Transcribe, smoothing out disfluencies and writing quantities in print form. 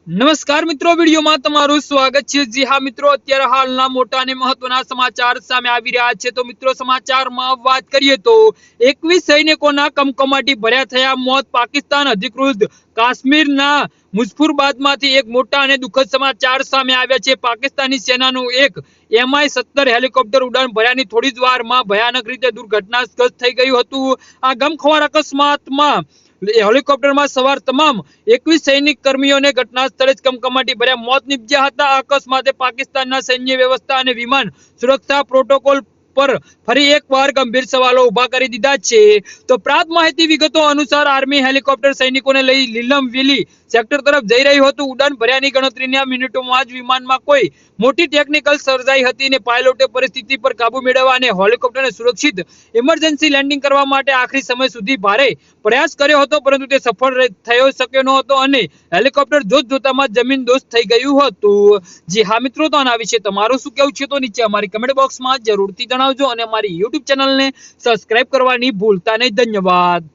નમસ્કાર મિત્રો, વિડીયોમાં તમારું સ્વાગત છે। જી હા મિત્રો, અત્યારે હાલના મોટા અને મહત્વના સમાચાર સામે આવી રહ્યા છે। તો મિત્રો, સમાચારમાં વાત કરીએ તો 21 સૈનિકોના કમકમાટી ભર્યા થયા મોત। પાકિસ્તાન અધિકૃત કાશ્મીરના મુઝફ્ફરાબાદમાંથી એક મોટા અને દુઃખદ સમાચાર સામે આવ્યા છે। પાકિસ્તાની સેનાનું એક MI-17 હેલિકોપ્ટર ઉડાન ભર્યાની થોડી જ વારમાં ભયાનક રીતે દુર્ઘટનાગ્રસ્ત થઈ ગયું હતું। આ ગમખ્વાર અકસ્માતમાં હેલિકોપ્ટરમાં સવાર તમામ 21 સૈનિક કર્મીઓને ઘટના સ્થળે જ કમકમાટી ભર્યા મોત નીપજ્યા હતા। આ અકસ્માતે પાકિસ્તાનના સૈન્ય વ્યવસ્થા અને વિમાન સુરક્ષા પ્રોટોકોલ પર ફરી એકવાર ગંભીર સવાલો ઉભા કરી દીધા છે। તો પ્રાપ્ત માહિતી વિગતો અનુસાર આર્મી હેલિકોપ્ટર સૈનિકોને લઈ લીલમ વેલી સેક્ટર તરફ જઈ રહ્યું હતું। ઉડાન ભર્યાની ગણતરીની મિનિટોમાં જ વિમાનમાં કોઈ મોટી ટેકનિકલ સર્જાઈ હતી અને પાયલોટે પરિસ્થિતિ પર કાબુ મેળવવા અને હેલિકોપ્ટરને સુરક્ષિત ઇમરજન્સી લેન્ડિંગ કરવા માટે આખરી સમય સુધી ભારે પ્રયાસ કર્યો હતો, પરંતુ તે સફળ થયો શક્યો ન હતો અને હેલિકોપ્ટર જોતજોતામાં જમીનદોસ્ત થઈ ગયું હતું। જી હા મિત્રો, તો આના વિશે તમારું શું કહેવું છે તો નીચે અમારી કમેન્ટ બોક્સમાં જરૂરથી જણાવજો અને અમારી YouTube ચેનલને સબસ્ક્રાઇબ કરવાની ભૂલતા નહીં। ધન્યવાદ।